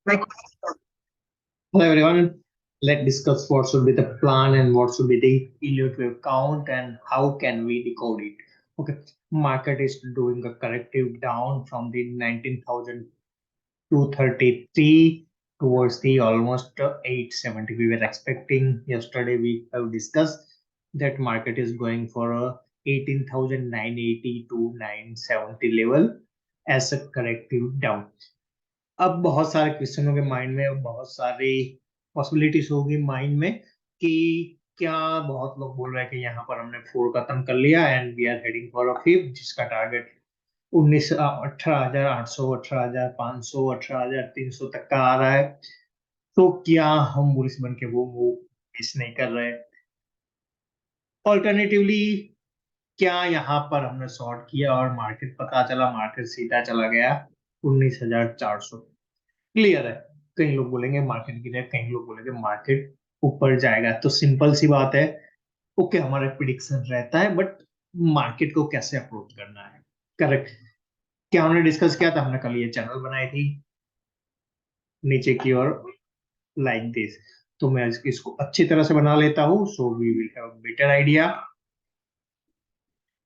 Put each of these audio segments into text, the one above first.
Like, hello everyone. Let's discuss what should be the plan and what should be the Elliott wave count and how can we decode it. Okay, market is doing a corrective down from the 19,233 towards the almost 870. We were expecting yesterday. We have discussed that market is going for a 18,980 to 970 level as a corrective down. अब बहुत सारे question होंगे mind में, बहुत सारी possibilities होगी mind में कि क्या बहुत लोग बोल रहे हैं कि यहाँ पर हमने फोर खत्म कर लिया and we are heading for a fifth जिसका टारगेट 18,800 18,500 18,300 तक का आ रहा है। तो क्या हम बुलिश बन के वो मूव मिस नहीं कर रहे? ऑल्टरनेटिवली क्या यहाँ पर हमने शॉर्ट किया और मार्केट पता चला मार्केट सीधा चला गया 19,400? क्लियर है। कई लोग बोलेंगे मार्केट गिरेगा, कई लोग बोलेंगे मार्केट ऊपर जाएगा। तो सिंपल सी बात है, ओके हमारा प्रिडिक्शन रहता है बट मार्केट को कैसे अप्रोच करना है, करेक्ट। क्या हमने डिस्कस किया था? हमने कल ये चैनल बनाई थी नीचे की ओर, लाइक दिस। तो मैं इसको अच्छी तरह से बना लेता हूँ so we will have better idea.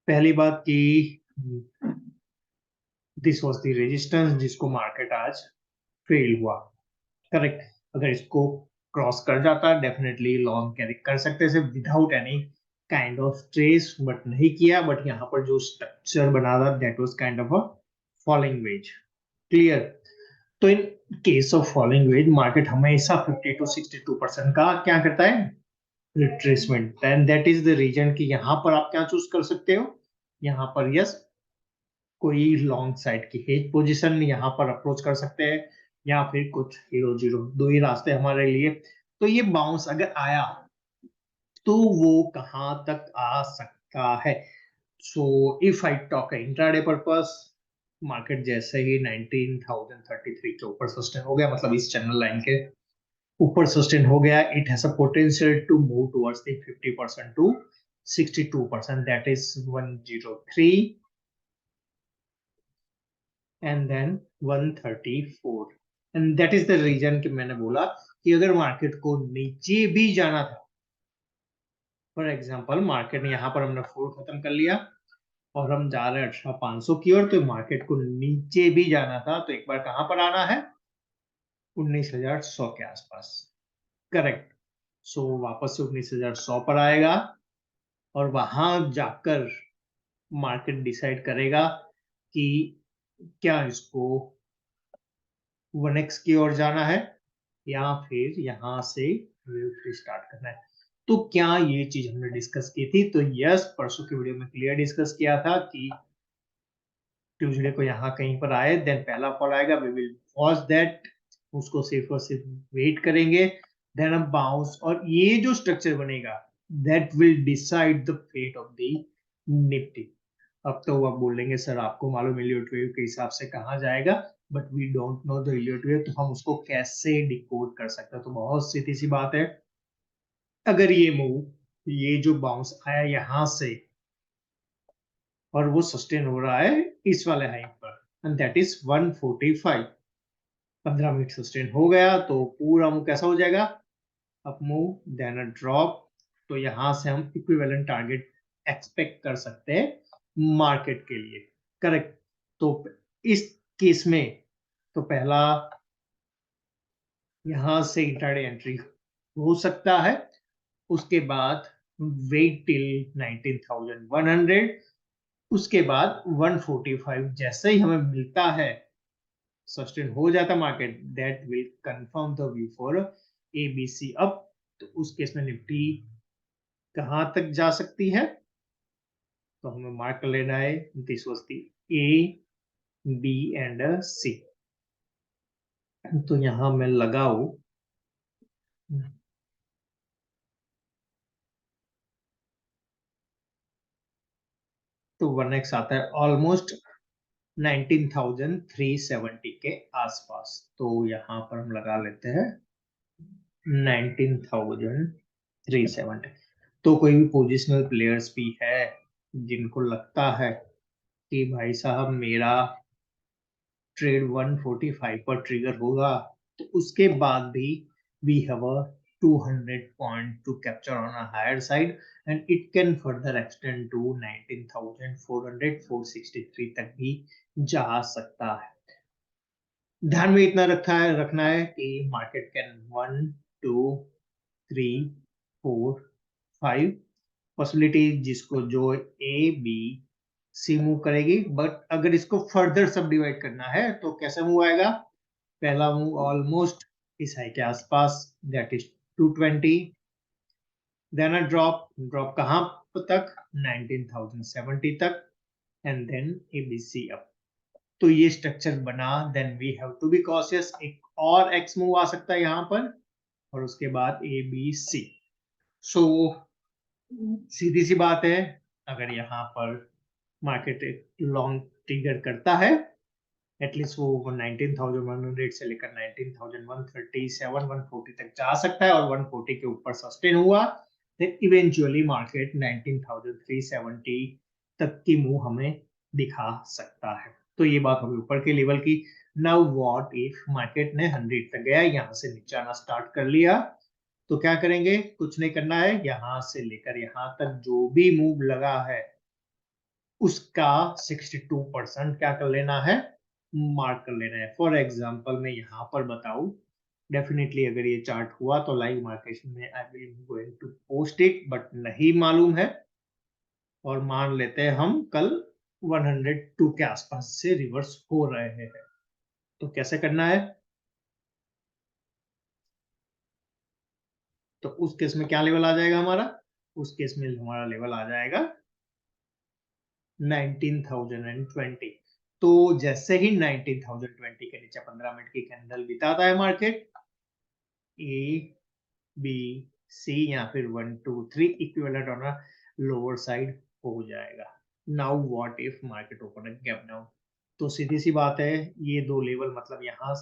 पहली बात की दिस वाज द रेजिस्टेंस जिसको मार्केट आज फेल हुआ, करेक्ट। अगर इसको क्रॉस कर जाता है डेफिनेटली लॉन्ग कैरी कर सकते थे without any kind of stress, but नहीं किया। बट यहाँ पर जो स्ट्रक्चर बना था that was kind of a falling wedge, clear. तो in case of falling wedge market हमेशा 50 टू 62% का क्या करता है, retracement. And that is the reason कि यहाँ पर आप क्या चूज कर सकते हो, यहाँ पर यस कोई लॉन्ग साइड की हेज पोजीशन यहाँ पर अप्रोच कर सकते हैं या फिर कुछ हीरो जीरो, दो ही रास्ते हमारे लिए। तो ये बाउंस अगर आया तो वो कहाँ तक आ सकता है? So if I talk intraday purpose, market जैसे ही 19,033 के ऊपर सस्टेन हो गया, मतलब इस चैनल लाइन के ऊपर सस्टेन हो गया, it has a potential to move towards the 50% to 62%, that is 103 and then 134। And that is the reason कि मैंने बोला कि अगर मार्केट को नीचे भी जाना था, फॉर एग्जांपल मार्केट ने यहाँ पर हमने फोर खत्म कर लिया और हम जा रहे हैं 18,500 की ओर, तो मार्केट को नीचे भी जाना था तो एक बार कहां पर आना है, 19,100 के आसपास, करेक्ट। सो वापस से 19,100 पर आएगा और वहां जाकर मार्केट डिसाइड करेगा कि क्या इसको 1x की ओर जाना है या फिर यहां से वेव स्टार्ट करना है। तो क्या ये चीज हमने डिस्कस की थी? तो यस, परसों की वीडियो में क्लियर डिस्कस किया था कि ट्यूसडे को यहाँ कहीं पर आए देन पहला फॉल आएगा, वी विल वॉच दैट, उसको सिर्फ और सिर्फ वेट करेंगे, देन हम बाउंस, और ये जो स्ट्रक्चर बनेगा that will decide the fate of the Nifty. अब तो आप बोलेंगे सर आपको मालूम एलियट वेव के हिसाब से कहाँ जाएगा, but we don't know the Elliott wave, तो हम उसको कैसे डिकोड कर सकते हैं? तो बहुत सीधी सी बात है, अगर ये मूव, ये जो बाउंस आया यहां से और वो सस्टेन हो रहा है इस वाले हाई पर and that is 145, 15 minute sustain हो गया तो पूरा मूव कैसा हो जाएगा, up move then a drop. तो यहां से हम इक्विवेलेंट टारगेट एक्सपेक्ट कर सकते हैं मार्केट के लिए, करेक्ट। तो इस केस में तो पहला यहां से इंट्राडे एंट्री हो सकता है, उसके बाद वेट टिल 19,100, उसके बाद 145 जैसे ही हमें मिलता है, सस्टेन हो जाता market, that will confirm the view for ABC up. तो उस केस में निफ्टी कहां तक जा सकती है? तो हमें मार्क कर लेना है, this was the A B and C. तो यहां मैं लगाऊ, तो 1x आता है ऑलमोस्ट 19,370 के आसपास। तो यहां पर हम लगा लेते हैं 19,370। तो कोई भी पोजिशनल प्लेयर्स भी है जिनको लगता है कि भाई साहब मेरा ट्रेड 145 पर ट्रिगर होगा तो उसके बाद भी we have a 200 point to capture on a higher side and it can further extend to 19,400 463 तक भी जा सकता है। ध्यान में इतना रखना है कि मार्केट कैन 1 2 3 4 5 पॉसिबिलिटी जिसको जो ए बी सी मूव करेगी, बट अगर इसको फर्दर सब डिवाइड करना है तो कैसे मूव आएगा? पहला मूव ऑलमोस्ट इस हाई के आसपास, that is 220, then a drop कहां तक? 19,070 तक, एंड देन एबीसी अप। तो ये स्ट्रक्चर बना, then we have to be cautious, एक और एक्स मूव आ सकता है यहाँ पर और उसके बाद ए बी सी। सो सीधी सी बात है, अगर यहाँ पर मार्केट लॉन्ग ट्रिगर करता है, एटलीस्ट वो 19,100 से लेकर 19,137 140 तक जा सकता है और 140 के ऊपर सस्टेन हुआ, देन इवेंचुअली मार्केट 19,370 तक की मूव हमें दिखा सकता है। तो ये बात होगी ऊपर के लेवल की। नाउ व्हाट इफ मार्केट ने 100 तक गया, यहाँ से नीचे आना स्टार्ट कर लिया, तो क्या करेंगे? कुछ नहीं करना है, यहां से लेकर यहां तक जो भी मूव लगा है उसका 62% क्या कर लेना है? मार्क कर लेना है। फॉर एग्जांपल मैं यहाँ पर बताऊं, डेफिनेटली अगर ये चार्ट हुआ तो लाइव मार्केट में I will going to post it, but नहीं मालूम है, और मान लेते हैं हम कल 102 के आसपास से रिवर्स हो रहे हैं, तो कैसे करना है? तो उस केस में क्या लेवल आ जाएगा हमारा? उस केस में हमारा लेवल आ जाएगा 19,020। तो जैसे ही 19,020 के नीचे 15 मिनट की कैंडल बिताता है मार्केट, ए बी सी या फिर 1 2 3 equivalent on a lower side हो जाएगा। Now what if market open a gap down? तो सीधी सी बात है, ये दो लेवल मतलब यहाँ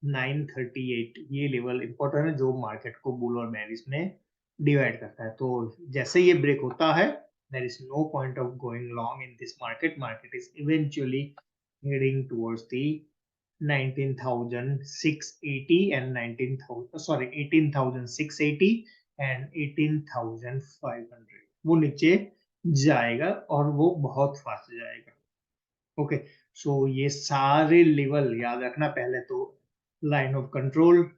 938 ये लेवल इंपॉर्टेंट है जो मार्केट को बुल और बेरिश में डिवाइड करता है। तो जैसे ये ब्रेक होता है, there is no point of going long in this market. Market is eventually heading towards the 19,680 and 19,000 sorry 18,680 and 18,500 वो नीचे जाएगा और वो बहुत फास्ट जाएगा। ओके, सो ये सारे लेवल याद रखना। पहले तो लाइन ऑफ कंट्रोल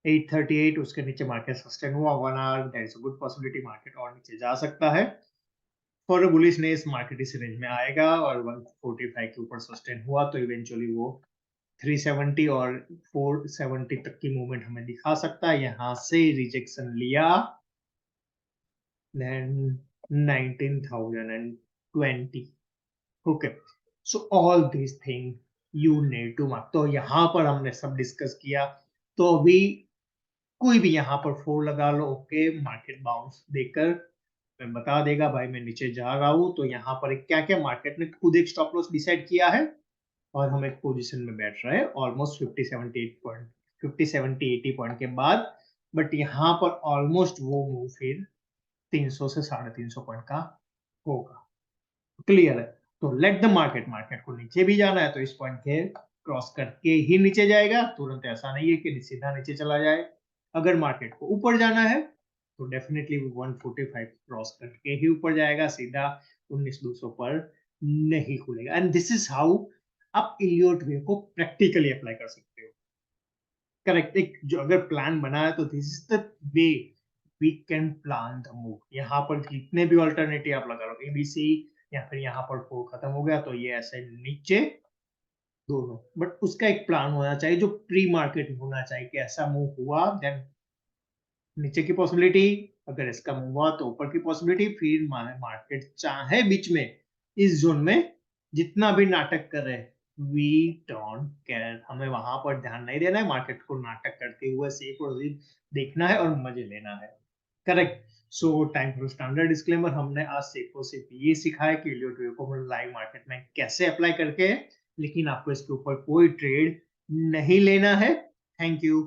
838, उसके नीचे मार्केट सस्टेन हुआ 1 hour, there is a good possibility market और नीचे जा सकता है। फॉर बुलिशनेस मार्केट इस रेंज में आएगा और 145 के ऊपर सस्टेन हुआ तो इवेंचुअली वो 370 और 470 तक की मूवमेंट हमें दिखा सकता है। यहां से रिजेक्शन लिया, then 19,020। Okay, so all this thing you need to mark. तो यहाँ पर हमने सब डिस्कस किया, तो अभी कोई भी यहाँ पर 4 लगा लो, ओके, मार्केट बाउंस देकर मैं बता देगा भाई मैं नीचे जा रहा हूँ। तो यहाँ पर क्या क्या मार्केट ने खुद एक स्टॉप लॉस डिसाइड किया है और हम एक पोजीशन में बैठ रहे हैं ऑलमोस्ट 50 70 पॉइंट के बाद, बट यहाँ पर ऑलमोस्ट वो मूव फिर 300 से 350 पॉइंट का होगा। क्लियर है? तो लेट द मार्केट को नीचे भी जाना है तो इस पॉइंट के क्रॉस करके ही नीचे जाएगा, तुरंत ऐसा नहीं है कि सीधा नीचे चला जाए। अगर मार्केट को ऊपर जाना है तो डेफिनेटली 145 क्रॉस करके ही ऊपर जाएगा, सीधा 19,200 पर नहीं खुलेगा। एंड दिस इज हाउ आप इलियट वेव को प्रैक्टिकली अप्लाई कर सकते हो। करेक्ट, एक जो अगर प्लान बना है तो this is the way we can plan the move. यहाँ पर जितने भी ऑल्टरनेटिव आप लगा लो, एबीसी या फिर यहाँ पर फोर खत्म हो गया तो ये ऐसे नीचे दोनों, बट उसका एक प्लान होना चाहिए जो प्री मार्केट होना चाहिए कि ऐसा मूव हुआ देन नीचे की पॉसिबिलिटी, अगर इसका मूव हुआ तो ऊपर की पॉसिबिलिटी, फिर मार्केट चाहे बीच में इस जोन में जितना भी नाटक करे, वी डोंट केयर, हमें वहां पर ध्यान नहीं देना है, मार्केट को नाटक करते हुए सेफ और देखना है और मजे लेना है। Correct. So time for standard disclaimer, हमने आज सिर्फ और सिर्फ ये सीखा है कि इलियट वेव को लाइव मार्केट में कैसे अप्लाई करके, लेकिन आपको इसके ऊपर कोई ट्रेड नहीं लेना है। Thank you.